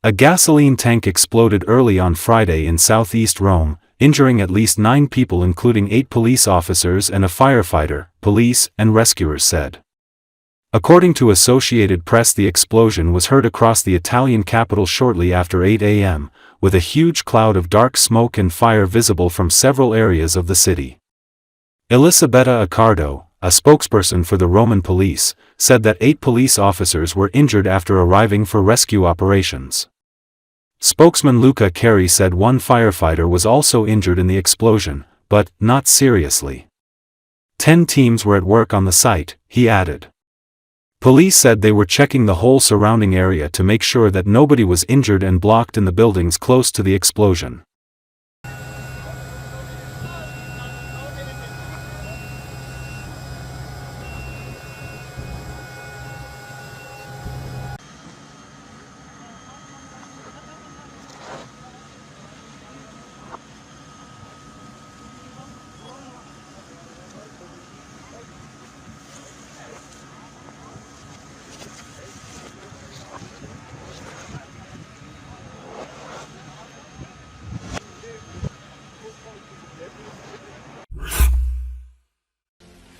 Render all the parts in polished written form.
A gasoline tank exploded early on Friday in southeast Rome, injuring at least 9 people including 8 police officers and a firefighter, police and rescuers said. According to Associated Press, the explosion was heard across the Italian capital shortly after 8 a.m., with a huge cloud of dark smoke and fire visible from several areas of the city. Elisabetta Accardo, a spokesperson for the Roman police, said that 8 police officers were injured after arriving for rescue operations. Spokesman Luca Cari said 1 firefighter was also injured in the explosion, but not seriously. 10 teams were at work on the site, he added. Police said they were checking the whole surrounding area to make sure that nobody was injured and blocked in the buildings close to the explosion.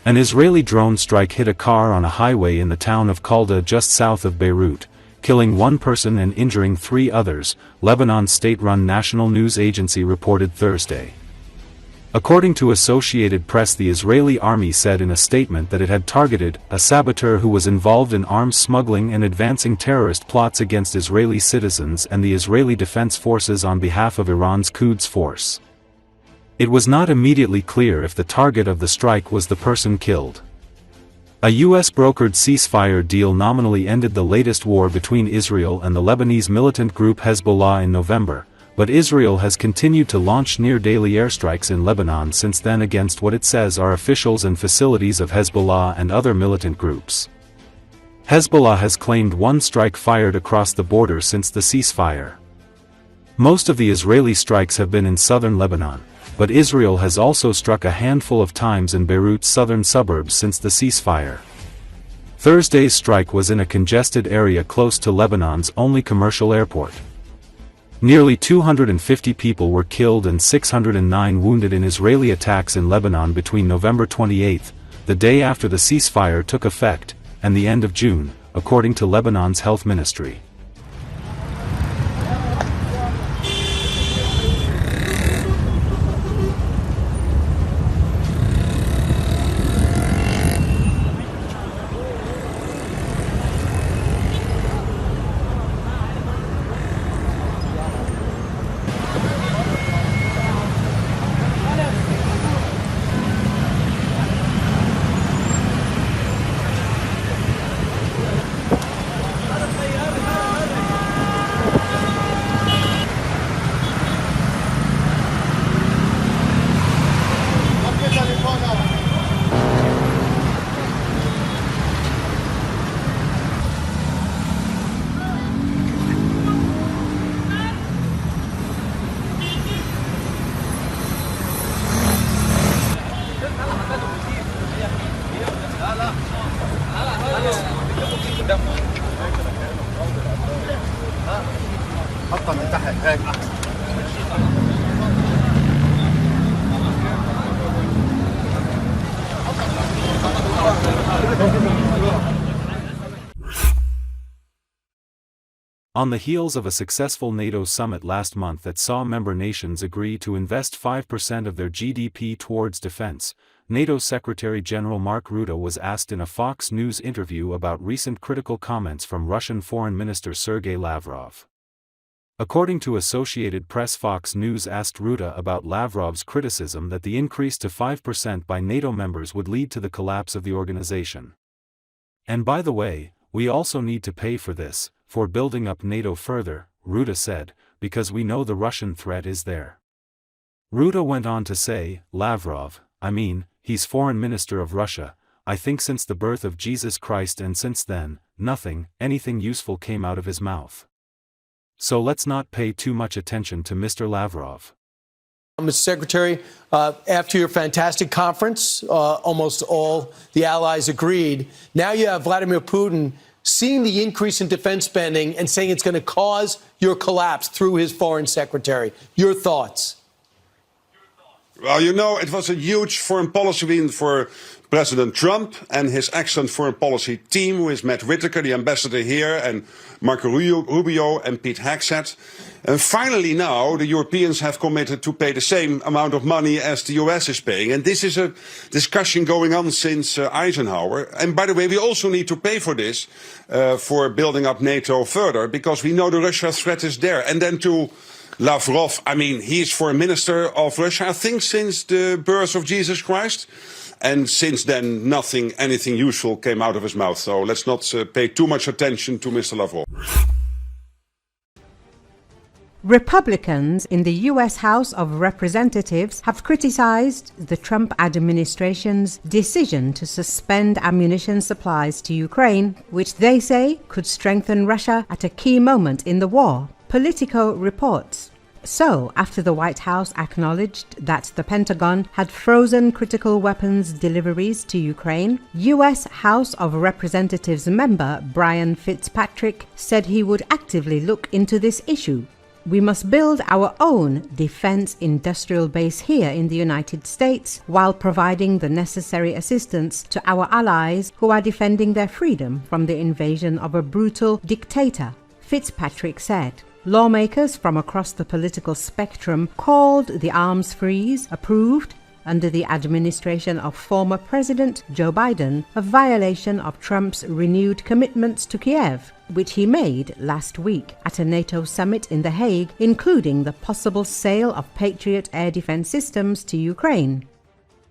An Israeli drone strike hit a car on a highway in the town of Kalda just south of Beirut, killing 1 person and injuring 3 others, Lebanon's state-run national news agency reported Thursday. According to Associated Press, the Israeli army said in a statement that it had targeted a saboteur who was involved in arms smuggling and advancing terrorist plots against Israeli citizens and the Israeli Defense Forces on behalf of Iran's Quds Force. It was not immediately clear if the target of the strike was the person killed. A U.S.-brokered ceasefire deal nominally ended the latest war between Israel and the Lebanese militant group Hezbollah in November, but Israel has continued to launch near-daily airstrikes in Lebanon since then against what it says are officials and facilities of Hezbollah and other militant groups. Hezbollah has claimed 1 strike fired across the border since the ceasefire. Most of the Israeli strikes have been in southern Lebanon, but Israel has also struck a handful of times in Beirut's southern suburbs since the ceasefire. Thursday's strike was in a congested area close to Lebanon's only commercial airport. Nearly 250 people were killed and 609 wounded in Israeli attacks in Lebanon between November 28, the day after the ceasefire took effect, and the end of June, according to Lebanon's health ministry. On the heels of a successful NATO summit last month that saw member nations agree to invest 5% of their GDP towards defense, NATO Secretary-General Mark Rutte was asked in a Fox News interview about recent critical comments from Russian Foreign Minister Sergei Lavrov. According to Associated Press, Fox News asked Rutte about Lavrov's criticism that the increase to 5% by NATO members would lead to the collapse of the organization. And by the way, we also need to pay for this, for building up NATO further, Rutte said, because we know the Russian threat is there. Rutte went on to say, Lavrov, he's foreign minister of Russia, I think since the birth of Jesus Christ and since then, anything useful came out of his mouth. So let's not pay too much attention to Mr. Lavrov. Mr. Secretary, after your fantastic conference, almost all the allies agreed. Now you have Vladimir Putin seeing the increase in defense spending and saying it's going to cause your collapse through his foreign secretary. Your thoughts? Well, you know, it was a huge foreign policy win for President Trump and his excellent foreign policy team, with Matt Whitaker, the ambassador here, and Marco Rubio and Pete Hegseth. And finally now, the Europeans have committed to pay the same amount of money as the US is paying. And this is a discussion going on since Eisenhower. And by the way, we also need to pay for this, for building up NATO further, because we know the Russia threat is there. And then to Lavrov, I mean, he's foreign minister of Russia, I think, since the birth of Jesus Christ. And since then, anything useful came out of his mouth. So let's not pay too much attention to Mr. Lavrov. Republicans in the U.S. House of Representatives have criticized the Trump administration's decision to suspend ammunition supplies to Ukraine, which they say could strengthen Russia at a key moment in the war. Politico reports. So, after the White House acknowledged that the Pentagon had frozen critical weapons deliveries to Ukraine, U.S. House of Representatives member Brian Fitzpatrick said he would actively look into this issue. We must build our own defense industrial base here in the United States while providing the necessary assistance to our allies who are defending their freedom from the invasion of a brutal dictator, Fitzpatrick said. Lawmakers from across the political spectrum called the arms freeze approved under the administration of former President Joe Biden a violation of Trump's renewed commitments to Kiev, which he made last week at a NATO summit in The Hague, including the possible sale of Patriot air defense systems to Ukraine.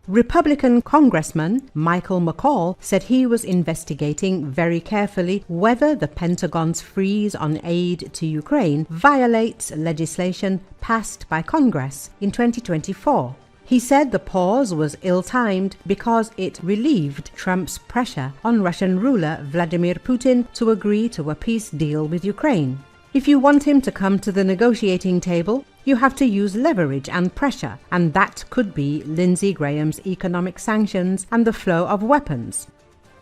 Republican Congressman Michael McCaul said he was investigating very carefully whether the Pentagon's freeze on aid to Ukraine violates legislation passed by Congress in 2024. He said the pause was ill-timed because it relieved Trump's pressure on Russian ruler Vladimir Putin to agree to a peace deal with Ukraine. If you want him to come to the negotiating table, you have to use leverage and pressure, and that could be Lindsey Graham's economic sanctions and the flow of weapons.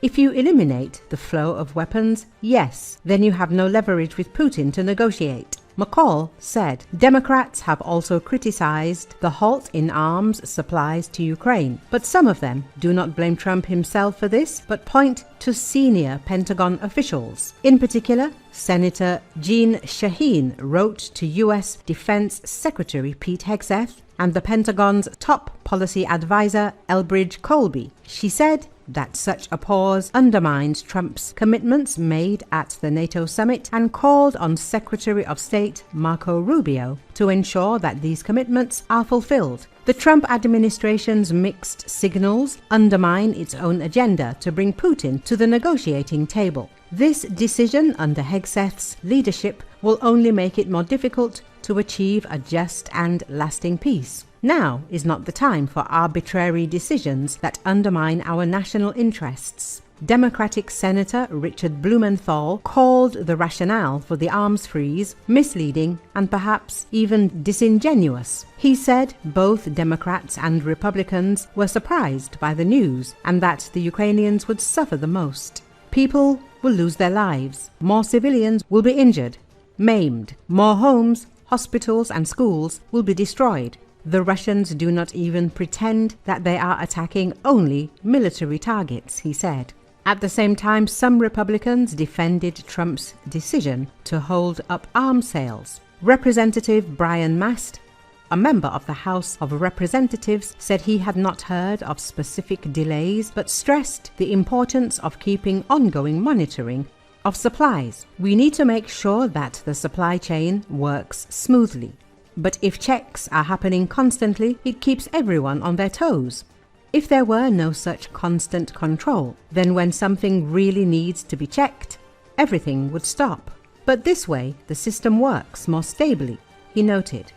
If you eliminate the flow of weapons, yes, then you have no leverage with Putin to negotiate. McCaul said Democrats have also criticized the halt in arms supplies to Ukraine, but some of them do not blame Trump himself for this, but point to senior Pentagon officials. In particular, Senator Jeanne Shaheen wrote to U.S. Defense Secretary Pete Hegseth and the Pentagon's top policy advisor Elbridge Colby. She said that such a pause undermines Trump's commitments made at the NATO summit and called on Secretary of State Marco Rubio to ensure that these commitments are fulfilled. The Trump administration's mixed signals undermine its own agenda to bring Putin to the negotiating table. This decision under Hegseth's leadership will only make it more difficult to achieve a just and lasting peace. Now is not the time for arbitrary decisions that undermine our national interests. Democratic Senator Richard Blumenthal called the rationale for the arms freeze misleading and perhaps even disingenuous. He said both Democrats and Republicans were surprised by the news and that the Ukrainians would suffer the most. People will lose their lives. More civilians will be injured, maimed. More homes, hospitals and schools will be destroyed. The Russians do not even pretend that they are attacking only military targets, he said. At the same time, some Republicans defended Trump's decision to hold up arms sales. Representative Brian Mast, a member of the House of Representatives, said he had not heard of specific delays but stressed the importance of keeping ongoing monitoring of supplies. We need to make sure that the supply chain works smoothly. But if checks are happening constantly, it keeps everyone on their toes. If there were no such constant control, then when something really needs to be checked, everything would stop. But this way, the system works more stably, he noted.